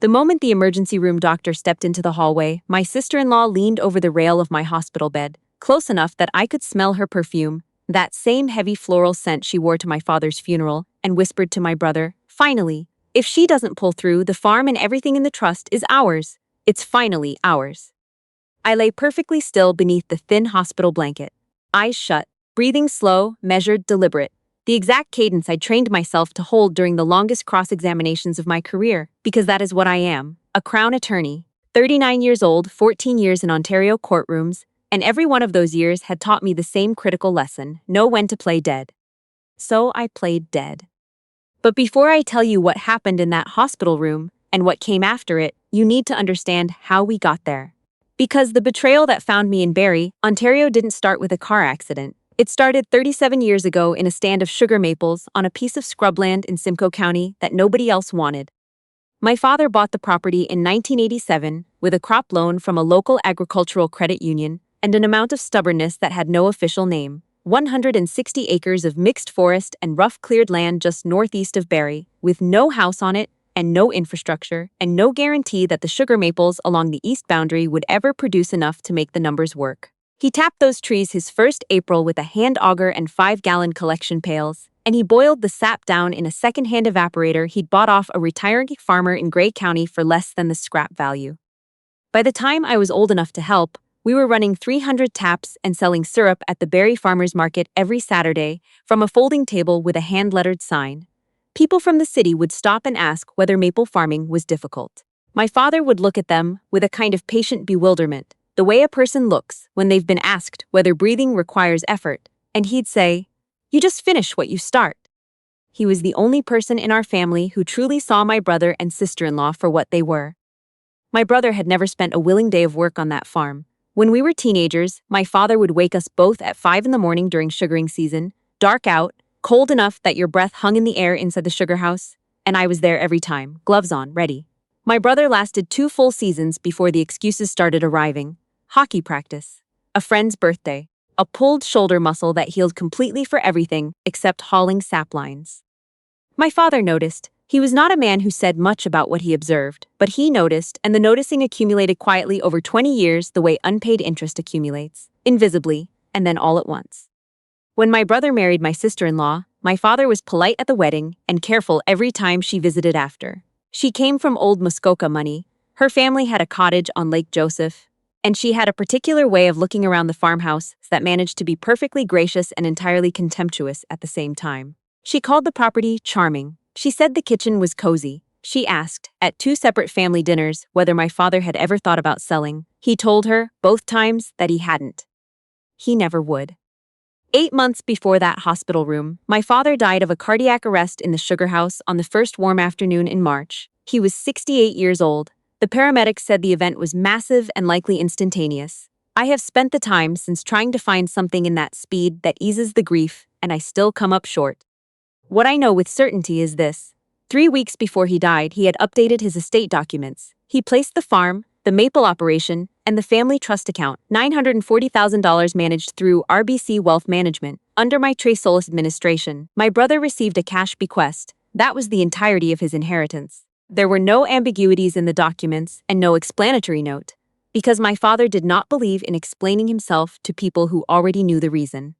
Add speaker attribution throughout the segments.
Speaker 1: The moment the emergency room doctor stepped into the hallway, my sister-in-law leaned over the rail of my hospital bed, close enough that I could smell her perfume, that same heavy floral scent she wore to my father's funeral, and whispered to my brother, "Finally, if she doesn't pull through, the farm and everything in the trust is ours. It's finally ours." I lay perfectly still beneath the thin hospital blanket, eyes shut, breathing slow, measured, deliberate, the exact cadence I trained myself to hold during the longest cross-examinations of my career, because that is what I am, a Crown attorney, 39 years old, 14 years in Ontario courtrooms, and every one of those years had taught me the same critical lesson: know when to play dead. So I played dead. But before I tell you what happened in that hospital room and what came after it, you need to understand how we got there. Because the betrayal that found me in Barrie, Ontario didn't start with a car accident. It started 37 years ago in a stand of sugar maples on a piece of scrubland in Simcoe County that nobody else wanted. My father bought the property in 1987 with a crop loan from a local agricultural credit union and an amount of stubbornness that had no official name. 160 acres of mixed forest and rough cleared land just northeast of Barrie, with no house on it, and no infrastructure, and no guarantee that the sugar maples along the east boundary would ever produce enough to make the numbers work. He tapped those trees his first April with a hand auger and 5-gallon collection pails, and he boiled the sap down in a second-hand evaporator he'd bought off a retiring farmer in Grey County for less than the scrap value. By the time I was old enough to help, we were running 300 taps and selling syrup at the Barrie Farmers Market every Saturday from a folding table with a hand-lettered sign. People from the city would stop and ask whether maple farming was difficult. My father would look at them with a kind of patient bewilderment, the way a person looks when they've been asked whether breathing requires effort, and he'd say, "You just finish what you start." He was the only person in our family who truly saw my brother and sister-in-law for what they were. My brother had never spent a willing day of work on that farm. When we were teenagers, my father would wake us both at 5 in the morning during sugaring season, dark out, cold enough that your breath hung in the air inside the sugar house, and I was there every time, gloves on, ready. My brother lasted 2 full seasons before the excuses started arriving. Hockey practice, a friend's birthday, a pulled shoulder muscle that healed completely for everything except hauling sap lines. My father noticed. He was not a man who said much about what he observed, but he noticed, and the noticing accumulated quietly over 20 years the way unpaid interest accumulates, invisibly, and then all at once. When my brother married my sister-in-law, my father was polite at the wedding and careful every time she visited after. She came from old Muskoka money, her family had a cottage on Lake Joseph, and she had a particular way of looking around the farmhouse that managed to be perfectly gracious and entirely contemptuous at the same time. She called the property charming. She said the kitchen was cozy. She asked, at 2 separate family dinners, whether my father had ever thought about selling. He told her, both times, that he hadn't. He never would. 8 months before that hospital room, my father died of a cardiac arrest in the sugar house on the first warm afternoon in March. He was 68 years old. The paramedics said the event was massive and likely instantaneous. I have spent the time since trying to find something in that speed that eases the grief, and I still come up short. What I know with certainty is this. 3 weeks before he died, he had updated his estate documents. He placed the farm, the maple operation, and the family trust account, $940,000 managed through RBC Wealth Management, under my Tres Solis administration. My brother received a cash bequest. That was the entirety of his inheritance. There were no ambiguities in the documents and no explanatory note, because my father did not believe in explaining himself to people who already knew the reason.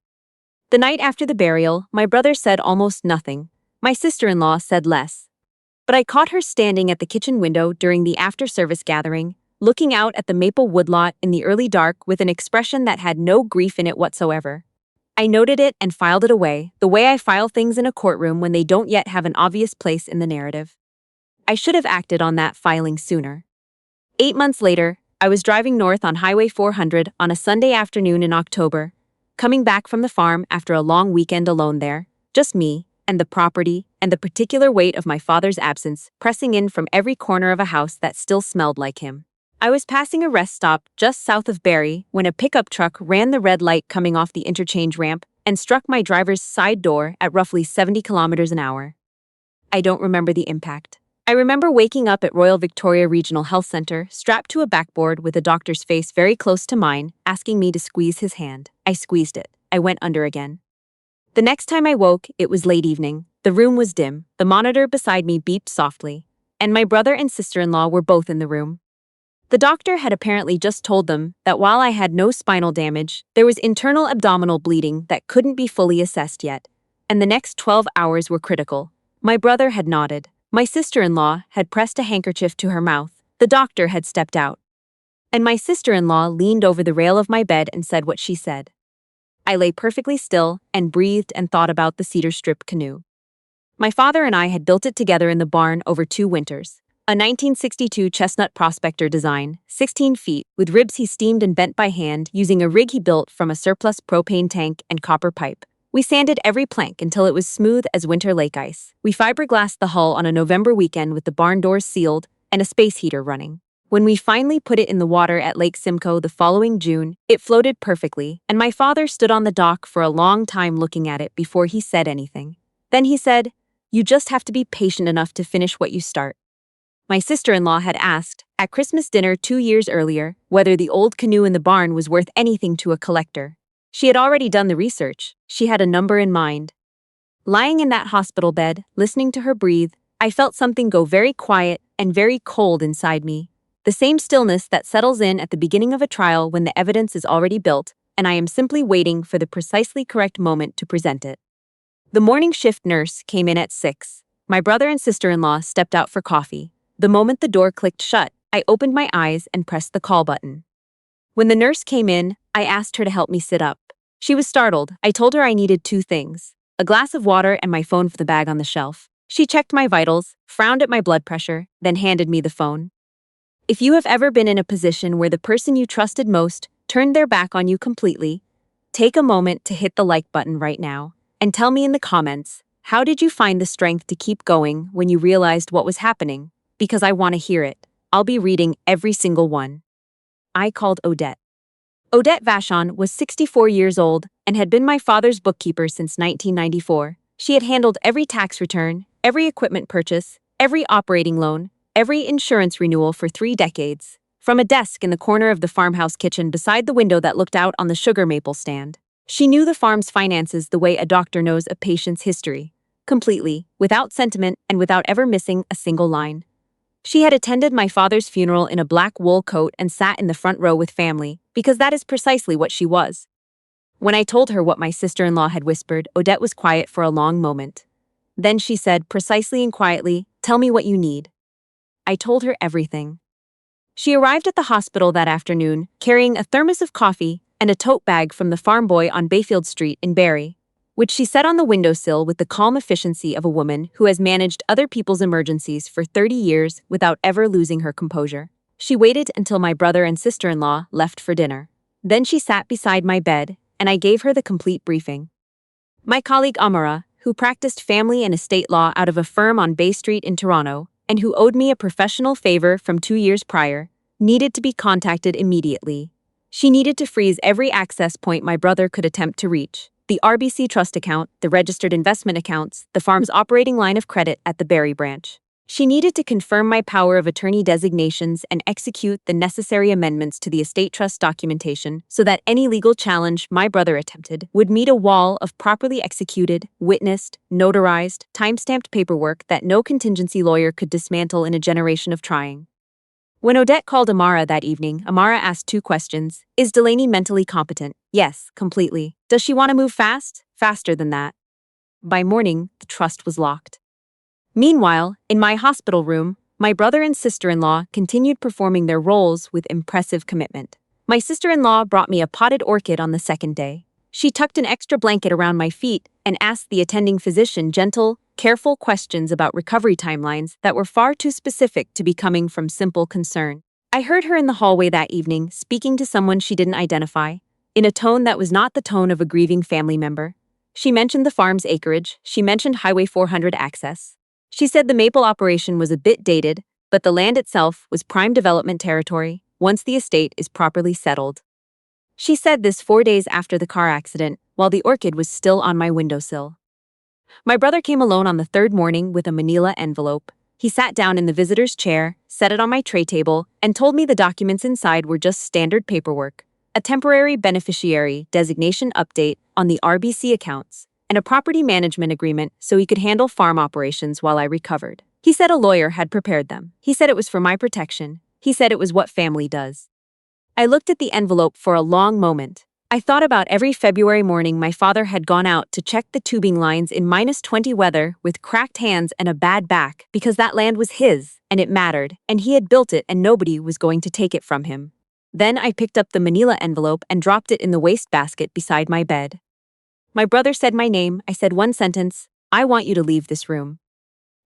Speaker 1: The night after the burial, my brother said almost nothing. My sister-in-law said less. But I caught her standing at the kitchen window during the after-service gathering, looking out at the maple woodlot in the early dark with an expression that had no grief in it whatsoever. I noted it and filed it away, the way I file things in a courtroom when they don't yet have an obvious place in the narrative. I should have acted on that filing sooner. 8 months later, I was driving north on Highway 400 on a Sunday afternoon in October, coming back from the farm after a long weekend alone there, just me, and the property, and the particular weight of my father's absence pressing in from every corner of a house that still smelled like him. I was passing a rest stop just south of Barrie when a pickup truck ran the red light coming off the interchange ramp and struck my driver's side door at roughly 70 kilometers an hour. I don't remember the impact. I remember waking up at Royal Victoria Regional Health Centre, strapped to a backboard with a doctor's face very close to mine, asking me to squeeze his hand. I squeezed it. I went under again. The next time I woke, it was late evening. The room was dim. The monitor beside me beeped softly. and my brother and sister-in-law were both in the room. The doctor had apparently just told them that while I had no spinal damage, there was internal abdominal bleeding that couldn't be fully assessed yet, and the next 12 hours were critical. My brother had nodded. My sister-in-law had pressed a handkerchief to her mouth. The doctor had stepped out. And my sister-in-law leaned over the rail of my bed and said what she said. I lay perfectly still and breathed and thought about the cedar-strip canoe. My father and I had built it together in the barn over 2 winters. A 1962 Chestnut Prospector design, 16 feet, with ribs he steamed and bent by hand using a rig he built from a surplus propane tank and copper pipe. We sanded every plank until it was smooth as winter lake ice. We fiberglassed the hull on a November weekend with the barn doors sealed and a space heater running. When we finally put it in the water at Lake Simcoe the following June, it floated perfectly, and my father stood on the dock for a long time looking at it before he said anything. Then he said, "You just have to be patient enough to finish what you start." My sister-in-law had asked, at Christmas dinner 2 years earlier, whether the old canoe in the barn was worth anything to a collector. She had already done the research. She had a number in mind. Lying in that hospital bed, listening to her breathe, I felt something go very quiet and very cold inside me. The same stillness that settles in at the beginning of a trial when the evidence is already built, and I am simply waiting for the precisely correct moment to present it. The morning shift nurse came in at 6. My brother and sister-in-law stepped out for coffee. The moment the door clicked shut, I opened my eyes and pressed the call button. When the nurse came in, I asked her to help me sit up. She was startled. I told her I needed 2 things: a glass of water and my phone for the bag on the shelf. She checked my vitals, frowned at my blood pressure, then handed me the phone. If you have ever been in a position where the person you trusted most turned their back on you completely, take a moment to hit the like button right now and tell me in the comments, how did you find the strength to keep going when you realized what was happening? Because I want to hear it. I'll be reading every single one. I called Odette. Odette Vachon was 64 years old and had been my father's bookkeeper since 1994. She had handled every tax return, every equipment purchase, every operating loan, every insurance renewal for 3 decades. From a desk in the corner of the farmhouse kitchen beside the window that looked out on the sugar maple stand, she knew the farm's finances the way a doctor knows a patient's history, completely, without sentiment and without ever missing a single line. She had attended my father's funeral in a black wool coat and sat in the front row with family, because that is precisely what she was. When I told her what my sister-in-law had whispered, Odette was quiet for a long moment. Then she said, precisely and quietly, "Tell me what you need." I told her everything. She arrived at the hospital that afternoon, carrying a thermos of coffee and a tote bag from the farm boy on Bayfield Street in Barrie, which she set on the windowsill with the calm efficiency of a woman who has managed other people's emergencies for 30 years without ever losing her composure. She waited until my brother and sister-in-law left for dinner. Then she sat beside my bed, and I gave her the complete briefing. My colleague Amara, who practiced family and estate law out of a firm on Bay Street in Toronto, and who owed me a professional favor from 2 years prior, needed to be contacted immediately. She needed to freeze every access point my brother could attempt to reach: the RBC trust account, the registered investment accounts, the farm's operating line of credit at the Barrie branch. She needed to confirm my power of attorney designations and execute the necessary amendments to the estate trust documentation so that any legal challenge my brother attempted would meet a wall of properly executed, witnessed, notarized, time-stamped paperwork that no contingency lawyer could dismantle in a generation of trying. When Odette called Amara that evening, Amara asked 2 questions. Is Delaney mentally competent? Yes, completely. Does she want to move fast? Faster than that. By morning, the trust was locked. Meanwhile, in my hospital room, my brother and sister-in-law continued performing their roles with impressive commitment. My sister-in-law brought me a potted orchid on the 2nd day. She tucked an extra blanket around my feet and asked the attending physician gentle, careful questions about recovery timelines that were far too specific to be coming from simple concern. I heard her in the hallway that evening speaking to someone she didn't identify, in a tone that was not the tone of a grieving family member. She mentioned the farm's acreage. She mentioned Highway 400 access. She said the maple operation was a bit dated, but the land itself was prime development territory once the estate is properly settled. She said this 4 days after the car accident, while the orchid was still on my windowsill. My brother came alone on the 3rd morning with a manila envelope. He sat down in the visitor's chair, set it on my tray table, and told me the documents inside were just standard paperwork: a temporary beneficiary designation update on the RBC accounts, and a property management agreement so he could handle farm operations while I recovered. He said a lawyer had prepared them. He said it was for my protection. He said it was what family does. I looked at the envelope for a long moment. I thought about every February morning my father had gone out to check the tubing lines in -20 weather with cracked hands and a bad back because that land was his, and it mattered, and he had built it and nobody was going to take it from him. Then I picked up the manila envelope and dropped it in the wastebasket beside my bed. My brother said my name. I said one sentence, "I want you to leave this room."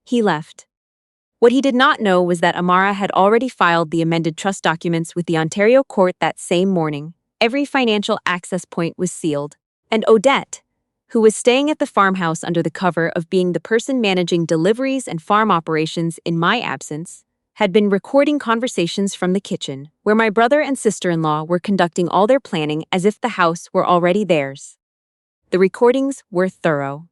Speaker 1: He left. What he did not know was that Amara had already filed the amended trust documents with the Ontario court that same morning. Every financial access point was sealed, and Odette, who was staying at the farmhouse under the cover of being the person managing deliveries and farm operations in my absence, had been recording conversations from the kitchen, where my brother and sister-in-law were conducting all their planning as if the house were already theirs. The recordings were thorough.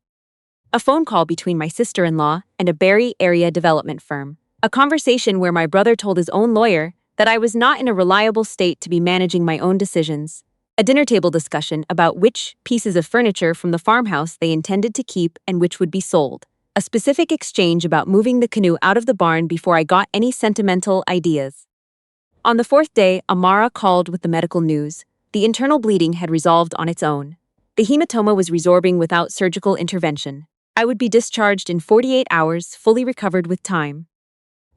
Speaker 1: A phone call between my sister-in-law and a Barrie area development firm. A conversation where my brother told his own lawyer that I was not in a reliable state to be managing my own decisions. A dinner table discussion about which pieces of furniture from the farmhouse they intended to keep and which would be sold. A specific exchange about moving the canoe out of the barn before I got any sentimental ideas. On the fourth day, Amara called with the medical news. The internal bleeding had resolved on its own. The hematoma was resorbing without surgical intervention. I would be discharged in 48 hours, fully recovered with time.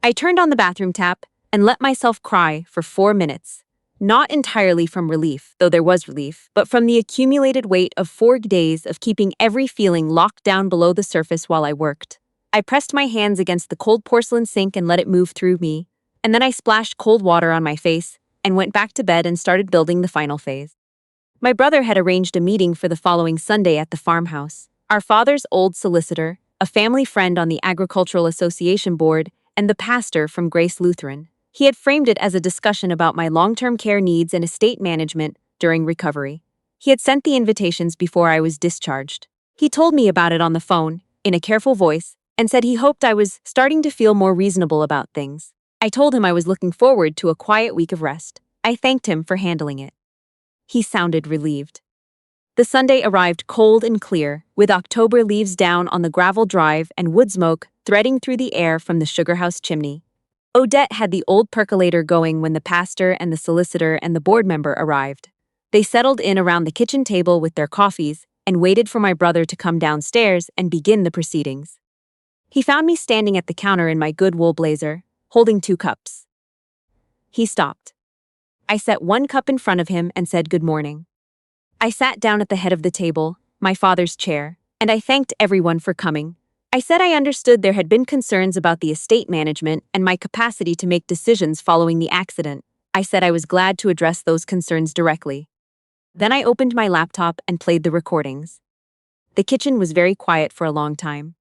Speaker 1: I turned on the bathroom tap and let myself cry for 4 minutes. Not entirely from relief, though there was relief, but from the accumulated weight of 4 days of keeping every feeling locked down below the surface while I worked. I pressed my hands against the cold porcelain sink and let it move through me, and then I splashed cold water on my face and went back to bed and started building the final phase. My brother had arranged a meeting for the following Sunday at the farmhouse. Our father's old solicitor, a family friend on the Agricultural Association board, and the pastor from Grace Lutheran. He had framed it as a discussion about my long-term care needs and estate management during recovery. He had sent the invitations before I was discharged. He told me about it on the phone, in a careful voice, and said he hoped I was starting to feel more reasonable about things. I told him I was looking forward to a quiet week of rest. I thanked him for handling it. He sounded relieved. The Sunday arrived cold and clear, with October leaves down on the gravel drive and wood smoke threading through the air from the sugar house chimney. Odette had the old percolator going when the pastor and the solicitor and the board member arrived. They settled in around the kitchen table with their coffees and waited for my brother to come downstairs and begin the proceedings. He found me standing at the counter in my good wool blazer, holding 2 cups. He stopped. I set 1 cup in front of him and said good morning. I sat down at the head of the table, my father's chair, and I thanked everyone for coming. I said I understood there had been concerns about the estate management and my capacity to make decisions following the accident. I said I was glad to address those concerns directly. Then I opened my laptop and played the recordings. The kitchen was very quiet for a long time.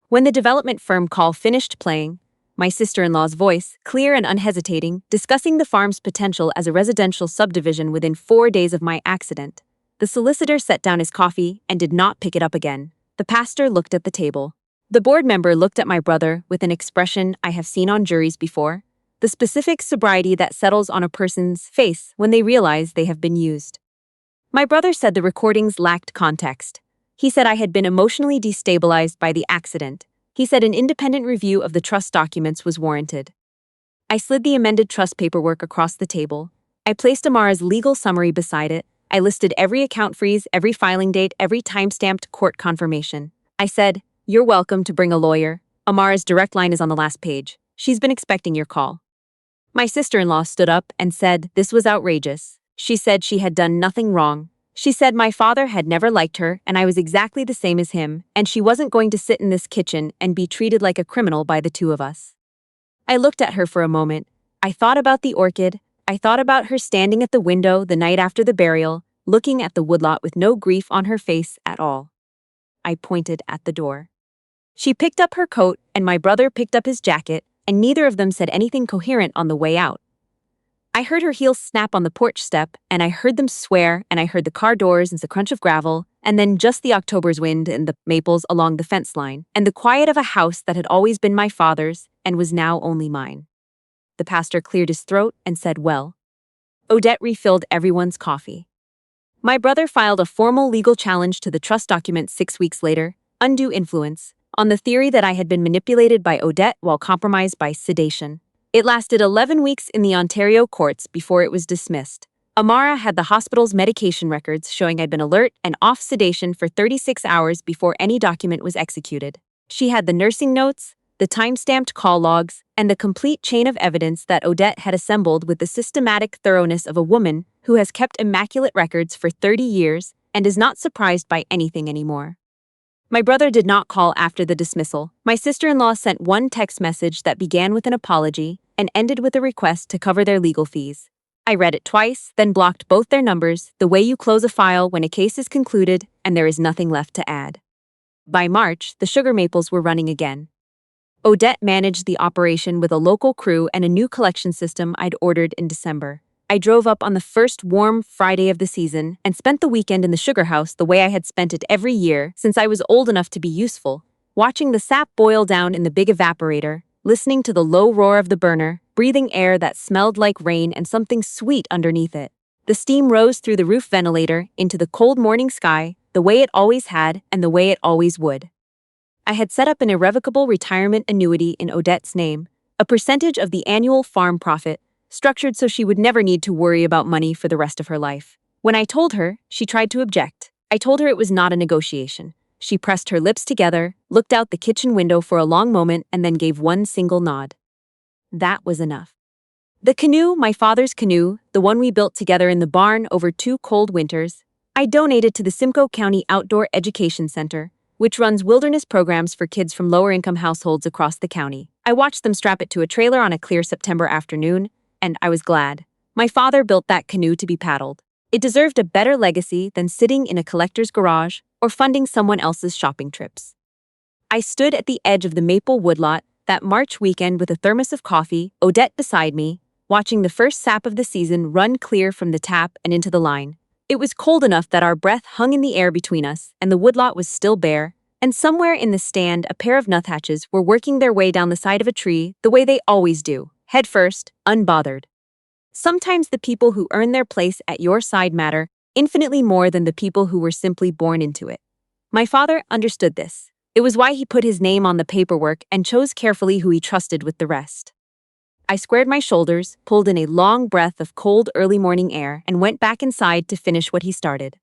Speaker 1: When the development firm call finished playing, my sister-in-law's voice, clear and unhesitating, discussing the farm's potential as a residential subdivision within 4 days of my accident. The solicitor set down his coffee and did not pick it up again. The pastor looked at the table. The board member looked at my brother with an expression I have seen on juries before, the specific sobriety that settles on a person's face when they realize they have been used. My brother said the recordings lacked context. He said I had been emotionally destabilized by the accident. He said an independent review of the trust documents was warranted. I slid the amended trust paperwork across the table. I placed Amara's legal summary beside it. I listed every account freeze, every filing date, every time-stamped court confirmation. I said, "You're welcome to bring a lawyer. Amara's direct line is on the last page. She's been expecting your call." My sister-in-law stood up and said this was outrageous. She said she had done nothing wrong. She said my father had never liked her and I was exactly the same as him, and she wasn't going to sit in this kitchen and be treated like a criminal by the 2 of us. I looked at her for a moment. I thought about the orchid. I thought about her standing at the window the night after the burial, looking at the woodlot with no grief on her face at all. I pointed at the door. She picked up her coat and my brother picked up his jacket, and neither of them said anything coherent on the way out. I heard her heels snap on the porch step, and I heard them swear, and I heard the car doors and the crunch of gravel, and then just the October's wind and the maples along the fence line, and the quiet of a house that had always been my father's and was now only mine. The pastor cleared his throat and said, "Well." Odette refilled everyone's coffee. My brother filed a formal legal challenge to the trust document 6 weeks later, undue influence, on the theory that I had been manipulated by Odette while compromised by sedation. It lasted 11 weeks in the Ontario courts before it was dismissed. Amara had the hospital's medication records showing I'd been alert and off sedation for 36 hours before any document was executed. She had the nursing notes, the time-stamped call logs, and the complete chain of evidence that Odette had assembled with the systematic thoroughness of a woman who has kept immaculate records for 30 years and is not surprised by anything anymore. My brother did not call after the dismissal. My sister-in-law sent one text message that began with an apology and ended with a request to cover their legal fees. I read it twice, then blocked both their numbers, the way you close a file when a case is concluded and there is nothing left to add. By March, the sugar maples were running again. Odette managed the operation with a local crew and a new collection system I'd ordered in December. I drove up on the first warm Friday of the season and spent the weekend in the sugar house the way I had spent it every year since I was old enough to be useful, watching the sap boil down in the big evaporator, listening to the low roar of the burner, breathing air that smelled like rain and something sweet underneath it. The steam rose through the roof ventilator into the cold morning sky, the way it always had and the way it always would. I had set up an irrevocable retirement annuity in Odette's name, a percentage of the annual farm profit, structured so she would never need to worry about money for the rest of her life. When I told her, she tried to object. I told her it was not a negotiation. She pressed her lips together, looked out the kitchen window for a long moment, and then gave one single nod. That was enough. The canoe, my father's canoe, the one we built together in the barn over 2 cold winters, I donated to the Simcoe County Outdoor Education Center, which runs wilderness programs for kids from lower-income households across the county. I watched them strap it to a trailer on a clear September afternoon, and I was glad. My father built that canoe to be paddled. It deserved a better legacy than sitting in a collector's garage or funding someone else's shopping trips. I stood at the edge of the maple woodlot that March weekend with a thermos of coffee, Odette beside me, watching the first sap of the season run clear from the tap and into the line. It was cold enough that our breath hung in the air between us, and the woodlot was still bare, and somewhere in the stand a pair of nuthatches were working their way down the side of a tree the way they always do, head first, unbothered. Sometimes the people who earn their place at your side matter infinitely more than the people who were simply born into it. My father understood this. It was why he put his name on the paperwork and chose carefully who he trusted with the rest. I squared my shoulders, pulled in a long breath of cold early morning air, and went back inside to finish what he started.